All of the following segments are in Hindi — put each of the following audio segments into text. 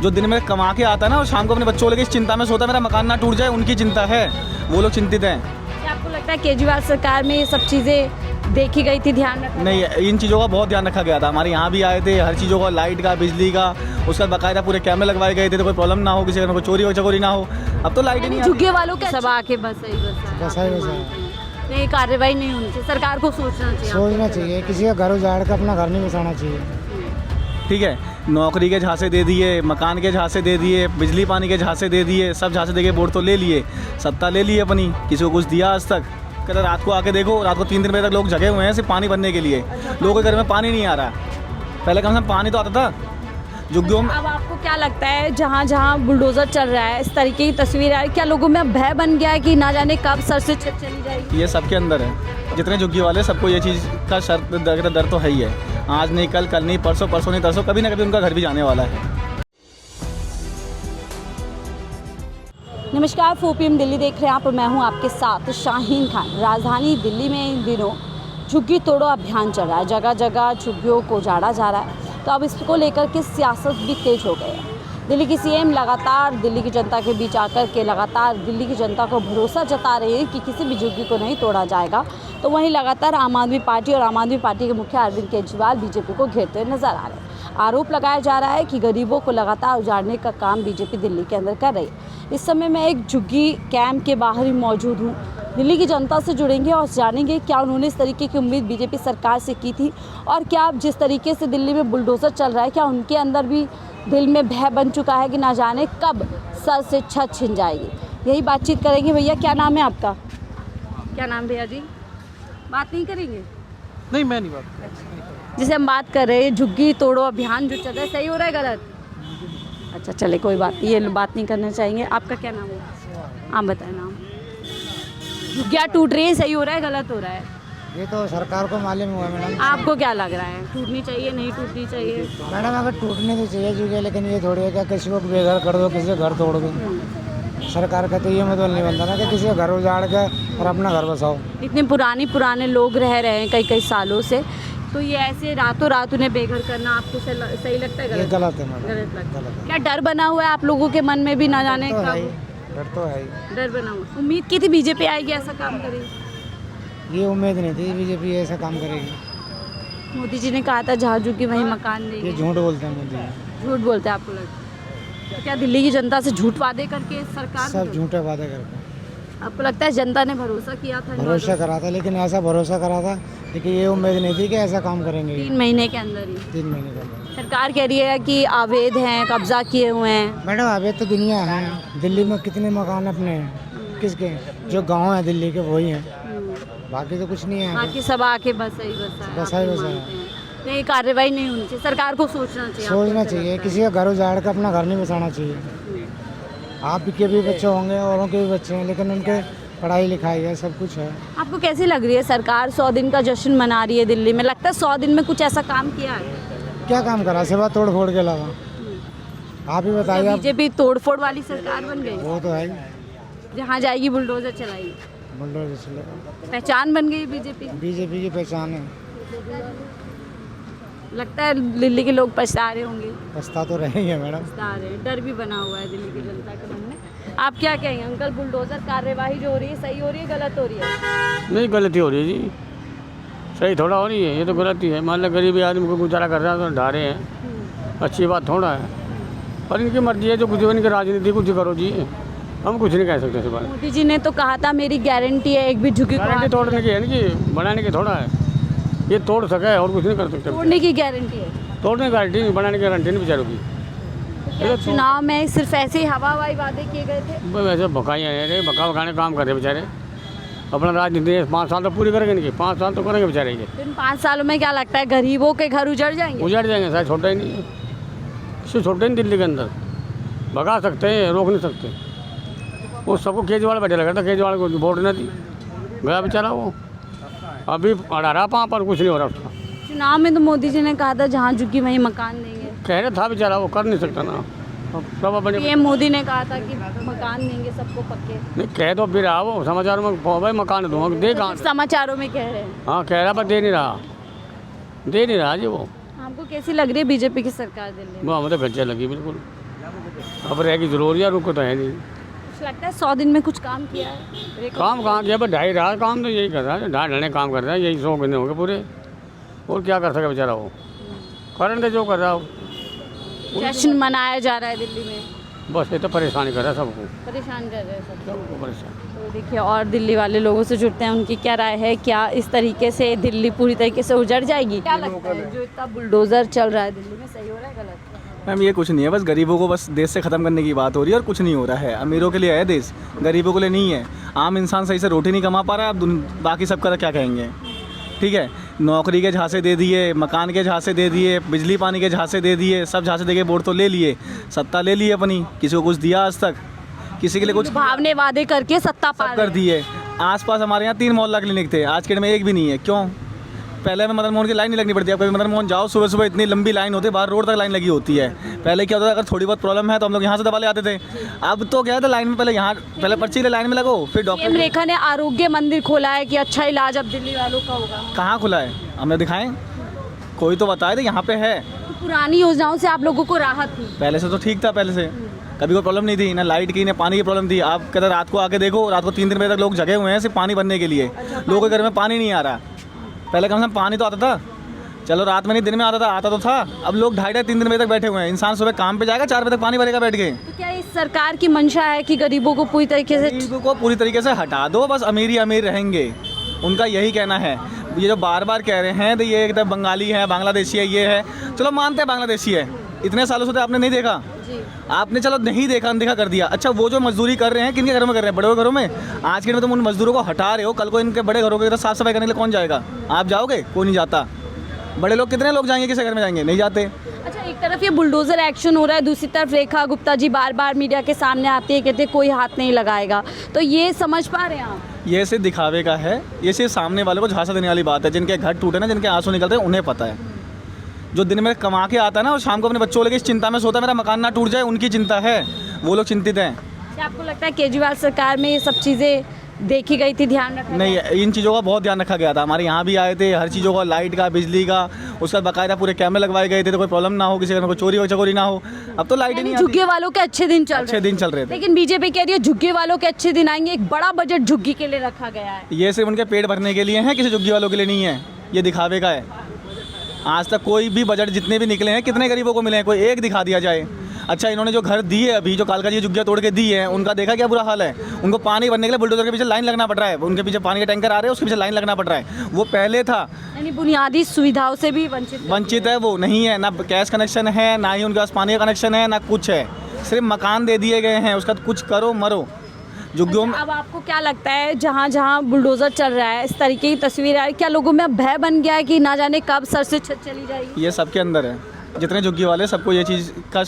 जो दिन में कमा के आता है ना और शाम को अपने बच्चों लेके इस चिंता में सोता है मेरा मकान ना टूट जाए, उनकी चिंता है, वो लोग चिंतित हैं। क्या आपको लगता है केजरीवाल सरकार में ये सब चीज़ें देखी गई थी, ध्यान रखा नहीं, इन चीज़ों का बहुत ध्यान रखा गया था। हमारे यहाँ भी आए थे, हर चीज़ों का, लाइट का, बिजली का, उसका बाकायदा पूरे कैमरे लगवाए गए थे तो कोई प्रॉब्लम ना हो, किसी का कोई चोरी हो चकोरी ना हो। अब तो लाइट ही नहीं झुग्गी वालों के सब आके बस नहीं, कार्रवाई नहीं होनी चाहिए, सरकार को सोचना चाहिए। किसी का घर उजाड़ कर अपना घर नहीं बसाना चाहिए। ठीक है, नौकरी के झांसे दे दिए, मकान के झांसे दे दिए, बिजली पानी के झांसे दे दिए, सब झांसे दे के वोट तो ले लिए, सत्ता ले ली अपनी, किसी को कुछ दिया आज तक। कहते रात को आके देखो, रात को 3 बजे तक लोग जगे हुए हैं सिर्फ पानी भरने के लिए। लोगों के घर में पानी नहीं आ रहा, पहले कम से कम पानी तो आता था। झुग्गियों में अब आपको क्या लगता है, जहाँ जहाँ बुलडोजर चल रहा है, इस तरीके की तस्वीर आ रही है, क्या लोगों में भय बन गया है कि ना जाने कब सर से छत चली जाएगी? ये सबके अंदर है, जितने झुग्गी वाले सबको ये चीज़ का डर तो है ही है। आज नहीं कल, कल नहीं परसों, परसों नहीं तरसों, कभी ना कभी उनका घर भी जाने वाला है। नमस्कार, 4 PM दिल्ली देख रहे हैं आप और मैं हूं आपके साथ शाहीन खान। राजधानी दिल्ली में इन दिनों झुग्गी तोड़ो अभियान चल रहा है, जगह जगह झुग्गियों को उजाड़ा जा रहा है। तो अब इसको लेकर के सियासत भी तेज हो गई है। दिल्ली की सीएम लगातार दिल्ली की जनता के बीच आकर के लगातार दिल्ली की जनता को भरोसा जता रही है कि किसी भी झुग्गी को नहीं तोड़ा जाएगा। तो वहीं लगातार आम आदमी पार्टी और आम आदमी पार्टी के मुखिया अरविंद केजरीवाल बीजेपी को घेरते हुए नजर आ रहे हैं। आरोप लगाया जा रहा है कि गरीबों को लगातार उजाड़ने का काम बीजेपी दिल्ली के अंदर कर रही है। इस समय मैं एक झुग्गी कैंप के बाहर ही मौजूद हूँ। दिल्ली की जनता से जुड़ेंगे और जानेंगे क्या उन्होंने इस तरीके की उम्मीद बीजेपी सरकार से की थी, और क्या जिस तरीके से दिल्ली में बुलडोजर चल रहा है, क्या उनके अंदर भी दिल में भय बन चुका है कि ना जाने कब सर से छत छिन जाएगी। यही बातचीत करेंगे। भैया क्या नाम है आपका? क्या नाम भैया जी? बात नहीं करेंगे? नहीं, मैं नहीं बात। जिसे हम बात कर रहे हैं झुग्गी तोड़ो अभियान जो चल रहा है, सही हो रहा है गलत? अच्छा चले कोई बात नहीं, ये बात नहीं करना चाहेंगे। आपका क्या नाम है? आप बताएं नाम। झुग्गियाँ टूट रही है, सही हो रहा है गलत हो रहा है? ये तो सरकार को मालूम हुआ मैडम। आपको क्या लग रहा है, टूटनी चाहिए नहीं टूटनी चाहिए? मैडम अगर टूटने तो चाहिए झुग्गियाँ, लेकिन ये थोड़ी है क्या किसी को बेघर कर दो, किसी का घर तोड़ दो। सरकार का तो ये मतलब नहीं बनता ना कि किसी का घर उजाड़ के और अपना घर बसाओ। इतने पुराने लोग रह रहे हैं कई सालों से, तो ये ऐसे रातों रात उन्हें बेघर करना आपको सही लगता है? ये गलत है मैडम, गलत लगता है। गलत है। क्या डर बना हुआ है आप लोगों के मन में भी, ना जाने तो है ही, कब? डर तो है ही। डर बना हुआ। उम्मीद की थी बीजेपी आएगी, ऐसा काम करेगी? ये उम्मीद नहीं थी बीजेपी ऐसा काम करेगी। मोदी जी ने कहा था जहाँ झुग्गी वहीं मकान ये देंगे। झूठ बोलते हैं मोदी जी। झूठ बोलते हैं आपको लगता है? क्या दिल्ली की जनता से झूठ वादे करके सरकार सब झूठे वादे करते हैं। आपको लगता है जनता ने भरोसा किया था? भरोसा करा था, लेकिन ऐसा भरोसा करा था, लेकिन ये उम्मीद नहीं थी कि ऐसा काम करेंगे। 3 महीने के अंदर ही 3 महीने का अंदर। सरकार कह रही है कि अवैध हैं, कब्जा किए हुए हैं। मैडम अभी तो दुनिया है, दिल्ली में कितने मकान अपने हैं, किसके? जो गांव है दिल्ली के वही हैं, बाकी तो कुछ नहीं है। बाकी सब आके बस बसा ही बसा है। नहीं, कार्रवाई नहीं होनी चाहिए, सरकार को सोचना चाहिए। सोचना चाहिए, किसी का घर उजाड़ कर अपना घर नहीं बसाना चाहिए। आपके भी बच्चे होंगे, औरों के भी बच्चे हैं, लेकिन उनके पढ़ाई लिखाई है, सब कुछ है। आपको कैसी लग रही है सरकार 100 दिन का जश्न मना रही है दिल्ली में? लगता है 100 दिन में कुछ ऐसा काम किया है? क्या काम करा सिवा तोड़ फोड़ के अलावा? आप ही बताइए। आप बीजेपी तोड़फोड़ वाली सरकार बन गई, वो तो है, जहाँ जाएगी बुलडोजर चलाएगी, बुलडोजर चलेगा। पहचान बन गई बीजेपी। बीजेपी की पहचान है। लगता है दिल्ली के लोग पछता रहे होंगे। पछता तो रहेंगे मैडम। पछता रहे, डर भी बना हुआ है दिल्ली की जनता के मन में। आप क्या कहेंगे अंकल, बुलडोजर कार्यवाही जो हो रही है सही हो रही है गलत हो रही है? नहीं, गलती हो रही है जी, सही थोड़ा हो रही है, ये तो गलती है। मान लो गरीबी आदमी को गुजारा कर रहा है तो ढारे हैं, अच्छी बात थोड़ा है, पर इनकी मर्जी है, जो कुछ इनकी राजनीति कुछ करो जी, हम कुछ नहीं कह सकते इस बात। मोदी जी ने तो कहा था मेरी गारंटी है एक भी झुग्गी को गारंटी तोड़ने की है ना जी, बनाने की थोड़ा है, ये तोड़ सके और कुछ नहीं कर सकते। तोड़ने की गारंटी है, तोड़ने की गारंटी नहीं, बनाने की गारंटी नहीं बेचारों की। चुनाव में सिर्फ ऐसे ही हवाई वादे किए गए थे? वैसे भकाई है, भका भकाने काम कर रहे बेचारे, अपना राजनीति 5 साल तो पूरी करेंगे इनकी, 5 साल तो करेंगे बेचारे ये। इन 5 सालों में क्या लगता है गरीबों के घर उजड़ जाएंगे? उजड़ जाएंगे, शायद छोटा ही नहीं, इससे छोटे नहीं दिल्ली के अंदर, भगा सकते हैं, रोक नहीं सकते। वो सबको केजरीवाल बैठे लगा था, केजरीवाल को वोट नहीं दी, गया बेचारा वो, अभी अड़ा रहा वहाँ पर, कुछ नहीं हो रहा उसका। चुनाव में तो मोदी जी ने कहा था जहाँ झुग्गी वहीं मकान देंगे, कह रहा था बेचारा, वो कर नहीं सकता ना, सब अपने। पीएम मोदी ने कहा था कि मकान देंगे सबको पक्के। नहीं, कह तो भी रहा वो समाचारों में, भाई मकान दूंगा, दे कहाँ? समाचारों में कह रहे हैं। हाँ कह रहा, पर दे नहीं रहा जी वो। आपको कैसी लग रही है बीजेपी की सरकार दिल्ली में? वो हमें तो घटिया लगी बिल्कुल। अब रहेगी जरूरी है, रुको तो है नहीं। कुछ लगता है 100 दिन में कुछ काम किया है? काम कहाँ किया, बस 2.5 रहा काम तो यही कर रहा है, 2.5 काम कर रहा है, यही 100 महीने हो गए पूरे। और क्या कर सके बेचारा वो, करंट है जो कर रहा हो। जश्न मनाया जा रहा है दिल्ली में, बस ये तो परेशानी कर रहा है सबको, परेशान कर रहे हैं सब। सबको परेशान। तो देखिए और दिल्ली वाले लोगों से जुड़ते हैं, उनकी क्या राय है, क्या इस तरीके से दिल्ली पूरी तरीके से उजड़ जाएगी? क्या लगता है जो इतना बुलडोजर चल रहा है दिल्ली में, सही हो रहा है गलत? मैम ये कुछ नहीं है, बस गरीबों को बस देश से ख़त्म करने की बात हो रही है और कुछ नहीं हो रहा है। अमीरों के लिए है देश, गरीबों के लिए नहीं है। आम इंसान सही से रोटी नहीं कमा पा रहा है, अब बाकी सब का क्या कहेंगे। ठीक है, नौकरी के झांसे दे दिए, मकान के झांसे दे दिए, बिजली पानी के झांसे दे दिए, सब झांसे दे के वोट तो ले लिए, सत्ता ले ली अपनी, किसी को कुछ दिया आज तक, किसी के लिए कुछ भावने वादे करके सत्ता पा सब कर दिए। आसपास हमारे यहाँ 3 मोहल्ला क्लिनिक थे, आज के डेट में एक भी नहीं है। क्यों? पहले हमें मदन मोहन की लाइन नहीं लगनी पड़ती। अब कभी मदन मोहन जाओ, सुबह सुबह इतनी लंबी लाइन होती है, बाहर रोड तक लाइन लगी होती है। पहले क्या होता था, अगर थोड़ी बहुत प्रॉब्लम है तो हम लोग यहाँ से दवा ले आते थे। अब तो क्या था, लाइन में पहले पर्ची ले लाइन में लगो, फिर सीएम डॉक्टर। रेखा ने आरोग्य मंदिर खोला है कि अच्छा इलाज अब दिल्ली वालों का होगा। कहाँ खुला है, हमें दिखाएं, कोई तो बताए थे यहाँ पे है। तो पुरानी योजनाओं से आप लोगों को राहत थी? पहले से तो ठीक था, पहले से कभी कोई प्रॉब्लम नहीं थी, ना लाइट की ना पानी की प्रॉब्लम थी। आप कहते रात को आके देखो, रात को 3-3 बजे तक लोग जगे हुए हैं सिर्फ पानी भरने के लिए। लोगों के घर में पानी नहीं आ रहा। पहले कम से कम पानी तो आता था, चलो रात में नहीं दिन में आता तो था। अब लोग 2.5-3 बजे तक बैठे हुए हैं। इंसान सुबह काम पे जाएगा, 4 बजे तक पानी भरेगा बैठ के। तो क्या इस सरकार की मंशा है कि गरीबों को पूरी तरीके से गरीबों को पूरी तरीके से हटा दो, बस अमीर ही अमीर रहेंगे, उनका यही कहना है। ये जो बार बार कह रहे हैं तो ये एकदम बंगाली है, बांग्लादेशी है, ये है, चलो मानते हैं बांग्लादेशी है, इतने सालों से तो आपने नहीं देखा। आपने चलो नहीं देखा, अनदेखा कर दिया। अच्छा, वो जो मजदूरी कर रहे हैं किनके घरों में कर रहे हैं? बड़े घरों में। आज के दिन में तुम उन मजदूरों को हटा रहे हो, कल को इनके बड़े घरों की साफ सफाई करने के लिए कौन जाएगा? आप जाओगे? कोई नहीं जाता। बड़े लोग कितने लोग जाएंगे, किसी घर में जाएंगे? नहीं जाते। अच्छा, एक तरफ ये बुलडोजर एक्शन हो रहा है, दूसरी तरफ रेखा गुप्ता जी बार बार मीडिया के सामने आती है, कहते हैं कोई हाथ नहीं लगाएगा। तो ये समझ पा रहे हैं आप? ये सिर्फ दिखावे का है, ये सिर्फ सामने वालों को झांसा देने वाली बात है। जिनके घर टूटे ना, जिनके आंसू निकलते हैं, उन्हें पता है। जो दिन में कमा के आता है ना, और शाम को अपने बच्चों लेके इस चिंता में सोता है मेरा मकान ना टूट जाए, उनकी चिंता है, वो लोग चिंतित हैं। क्या आपको लगता है केजरीवाल सरकार में ये सब चीज़ें देखी गई थी, ध्यान रखा नहीं, इन चीज़ों का बहुत ध्यान रखा गया था। हमारे यहाँ भी आए थे, हर चीज़ों का, लाइट का, बिजली का, उसका बाकायदा पूरे कैमरे लगवाए गए थे, तो कोई प्रॉब्लम ना हो, किसी घर में कोई चोरी चकोरी ना हो। अब तो लाइट ही नहीं आती। झुग्गी वालों के अच्छे दिन चल अच्छे दिन चल रहे थे, लेकिन बीजेपी कह रही है झुग्गी वालों के अच्छे दिन आएंगे। एक बड़ा बजट झुग्गी के लिए रखा गया है। ये सिर्फ उनके पेट भरने के लिए है, किसी झुग्गी वालों के लिए नहीं है। ये दिखावे का है। आज तक कोई भी बजट जितने भी निकले हैं, कितने गरीबों को मिले हैं? कोई एक दिखा दिया जाए। अच्छा, इन्होंने जो घर दिए अभी, जो कालका जी झुग्गियाँ तोड़ के दी है, उनका देखा क्या बुरा हाल है? उनको पानी भरने के लिए बुलडोजर के पीछे लाइन लगना पड़ रहा है। उनके पीछे पानी के टैंकर आ रहे हैं, उसके पीछे लाइन लगना पड़ रहा है। वो पहले था। यानी बुनियादी सुविधाओं से भी वंचित है, वो नहीं है। ना गैस कनेक्शन है, ना ही उनके पास पानी का कनेक्शन है, ना कुछ है। सिर्फ मकान दे दिए गए हैं, उसका कुछ करो मरो। झुग्गियों में अब आपको क्या लगता है, जहाँ जहाँ बुलडोजर चल रहा है, इस तरीके की तस्वीर है, क्या लोगों में भय बन गया है कि ना जाने कब सर से छत चली जाएगी? ये सबके अंदर है। जितने झुग्गी वाले, सबको ये चीज़ का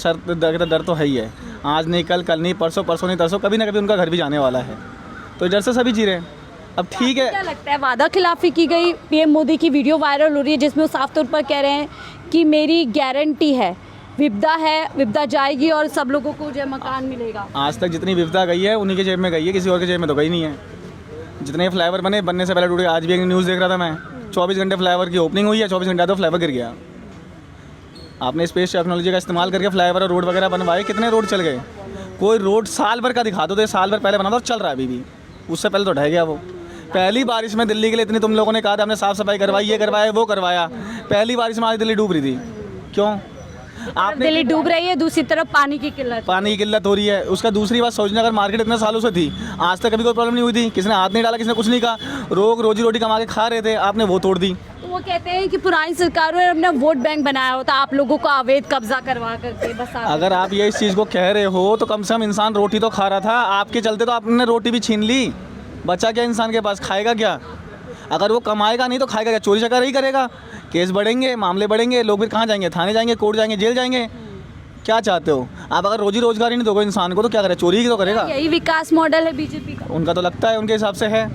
डर तो है ही है। आज नहीं, कल नहीं, परसों नहीं, तरसों कभी ना कभी उनका घर भी जाने वाला है। तो डर से सभी जी रहे हैं। अब ठीक है। क्या लगता है, वादा खिलाफी की गई? पीएम मोदी की वीडियो वायरल हो रही है जिसमें वो साफ तौर पर कह रहे हैं कि मेरी गारंटी है, विपदा है, विपदा जाएगी और सब लोगों को जो है मकान मिलेगा। आज तक जितनी विपदा गई है उन्हीं के जेब में गई है, किसी और के जेब में तो गई नहीं है। जितने फ्लाईओवर बनने से पहले टूटे। आज भी एक न्यूज़ देख रहा था मैं, 24 घंटे फ्लाईओवर की ओपनिंग हुई है, 24 घंटे तो फ्लाईओवर गिर गया। आपने स्पेस टेक्नोलॉजी का इस्तेमाल करके फ्लाईओवर और रोड वगैरह बनवाए, कितने रोड चल गए? कोई रोड साल भर का दिखा दो, तो ये साल भर पहले बना था, चल रहा है अभी भी। उससे पहले तो ढह गया वो। पहली बारिश में दिल्ली के लिए इतनी तुम लोगों ने कहा था, हमने साफ़ सफाई करवाई, ये करवाया, वो करवाया। पहली बारिश में आज दिल्ली डूब रही थी। क्यों? आपने दिल्ली डूब रही है, दूसरी तरफ पानी की किल्लत हो रही है। उसका दूसरी बात, सोचना, अगर मार्केट इतने सालों से थी, आज तक कभी कोई प्रॉब्लम नहीं हुई थी, किसी ने हाथ नहीं डाला, किसी ने कुछ नहीं कहा। लोग रोजी रोटी कमा के खा रहे थे, आपने वो तोड़ दी। तो वो कहते हैं कि पुरानी सरकारों ने अपना वोट बैंक बनाया होता, आप लोगों को अवैध कब्जा करवा करके बस। अगर आप ये इस चीज़ को कह रहे हो तो कम से कम इंसान रोटी तो खा रहा था। आपके चलते तो आपने रोटी भी छीन ली। बचा क्या इंसान के पास? खाएगा क्या? अगर वो कमाएगा नहीं तो खाएगा क्या? चोरी चकारी करेगा, केस बढ़ेंगे, मामले बढ़ेंगे, लोग फिर कहाँ जाएंगे? थाने जाएंगे, कोर्ट जाएंगे, जेल जाएंगे। क्या चाहते हो आप? अगर रोजी रोजगार ही नहीं दोगे इंसान को तो क्या करे? चोरी ही तो करेगा। यही विकास मॉडल है बीजेपी का? उनका तो लगता है, उनके हिसाब से है,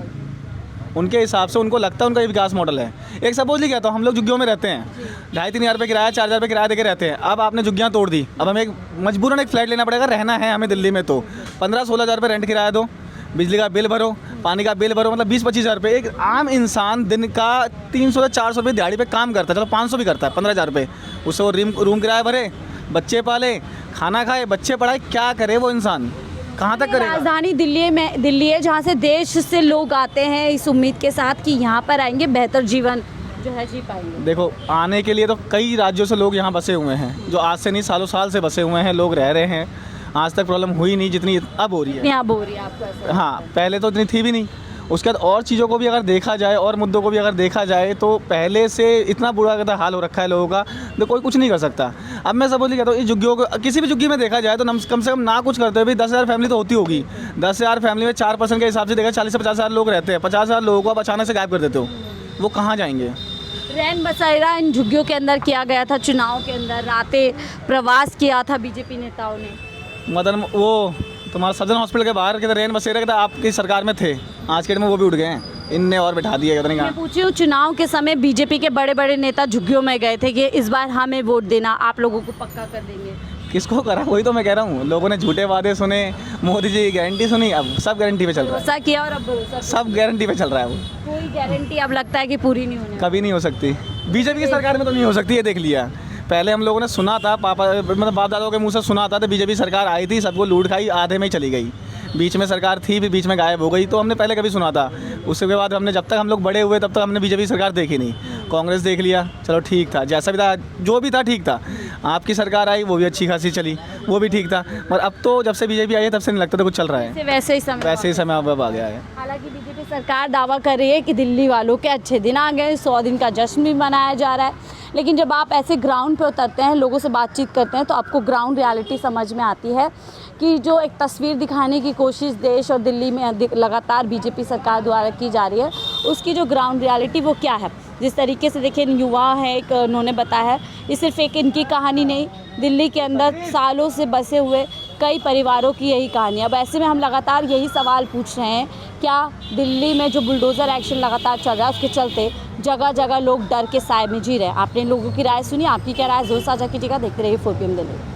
उनके हिसाब से उनको लगता है उनका ये विकास मॉडल है। एक सपोज लिया तो हम लोग झुग्गियों में रहते हैं, 2,500-3,000 रुपये किराया, 4,000 रुपये किराया देके रहते हैं। अब आपने झुग्गियाँ तोड़ दी, अब हमें मजबूरन एक फ्लैट लेना पड़ेगा, रहना है हमें दिल्ली में, तो 15-16 हज़ार रुपये रेंट किराया दो, बिजली का बिल भरो, पानी का बिल भरो, मतलब 20-25 हज़ार रुपये। एक आम इंसान दिन का 300 से 400 रुपये दिहाड़ी पे काम करता है, चलो 500 भी करता है, 15,000 रुपये, उससे वो रूम किराया भरे, बच्चे पाले, खाना खाए, बच्चे पढ़ाए, क्या करे वो इंसान, कहाँ तक करेगा? राजधानी दिल्ली है जहाँ से देश से लोग आते हैं इस उम्मीद के साथ कि यहाँ पर आएंगे बेहतर जीवन जो है जी पाएंगे। देखो, आने के लिए तो कई राज्यों से लोग यहाँ बसे हुए हैं, जो आज से नहीं सालों साल से बसे हुए हैं, लोग रह रहे हैं। आज तक प्रॉब्लम हुई नहीं जितनी अब हो रही है। यहाँ बोल रही है आपको ऐसा? हाँ, पहले तो इतनी थी भी नहीं। उसके बाद और चीज़ों को भी अगर देखा जाए और मुद्दों को भी अगर देखा जाए तो पहले से इतना बुरा कहता हाल हो रखा है लोगों का, तो कोई कुछ नहीं कर सकता। अब मैं सपोज कहता हूँ, इस झुग्गियों को किसी भी झुग्गी में देखा जाए तो कम से कम ना कुछ करते हुए भी 10,000 फैमिली तो होती होगी। 10,000 फैमिली में 4% के हिसाब से देखा 40 से 50,000 लोग रहते हैं। 50,000 लोगों को आप अचानक से गायब कर देते हो, वो कहाँ जाएंगे? रैन बसेरा इन झुग्गियों के अंदर किया गया था, चुनाव के अंदर रातें प्रवास किया था बीजेपी नेताओं ने। मतलब वो तुम्हारा सदन हॉस्पिटल के बाहर के रेन बसेरा के तो आपकी सरकार में थे, आज के दिन में वो भी उठ गए हैं, इनने और बिठा दिया। पता नहीं मैं कहाँ। पूछी हूँ, चुनाव के समय बीजेपी के बड़े बड़े नेता झुग्गियों में गए थे कि इस बार हमें वोट देना, आप लोगों को पक्का कर देंगे। किसको करा? वही तो मैं कह रहा हूँ, लोगों ने झूठे वादे सुने, मोदी जी की गारंटी सुनी, अब सब गारंटी पे चल रहा है। भरोसा किया और अब भरोसा सब गारंटी पे चल रहा है वो। कोई गारंटी अब लगता है कि पूरी नहीं होने कभी नहीं हो सकती। बीजेपी की सरकार में तो नहीं हो सकती, ये देख लिया। पहले हम लोगों ने सुना था, पापा मतलब बाप दादाओं के मुंह से सुना था, तो बीजेपी सरकार आई थी, सबको लूट खाई, आधे में ही चली गई। बीच में सरकार थी, फिर बीच में गायब हो गई, तो हमने पहले कभी सुना था। उसके बाद हमने जब तक हम लोग बड़े हुए तब तक हमने बीजेपी सरकार देखी नहीं। कांग्रेस देख लिया, चलो ठीक था, जैसा भी था, जो भी था ठीक था। आपकी सरकार आई, वो भी अच्छी खासी चली, वो भी ठीक था। और अब तो जब से बीजेपी आई है तब से नहीं लगता तो कुछ चल रहा है, वैसे ही समय अब आ गया है। हालांकि बीजेपी सरकार दावा कर रही है कि दिल्ली वालों के अच्छे दिन आ गए, 100 दिन का जश्न भी मनाया जा रहा है। लेकिन जब आप ऐसे ग्राउंड पे उतरते हैं, लोगों से बातचीत करते हैं, तो आपको ग्राउंड रियलिटी समझ में आती है कि जो एक तस्वीर दिखाने की कोशिश देश और दिल्ली में लगातार बीजेपी सरकार द्वारा की जा रही है, उसकी जो ग्राउंड रियलिटी वो क्या है। जिस तरीके से देखिए युवा है, एक उन्होंने बताया है, ये सिर्फ एक इनकी कहानी नहीं, दिल्ली के अंदर सालों से बसे हुए कई परिवारों की यही कहानी है। अब ऐसे में हम लगातार यही सवाल पूछ रहे हैं, क्या दिल्ली में जो बुलडोज़र एक्शन लगातार चल रहा है उसके चलते जगह जगह लोग डर के साए में जी रहे हैं? आपने लोगों की राय सुनी, आपकी क्या राय ज़रूर साझा कीजिएगा। देखते रहिए 4PM दिल्ली।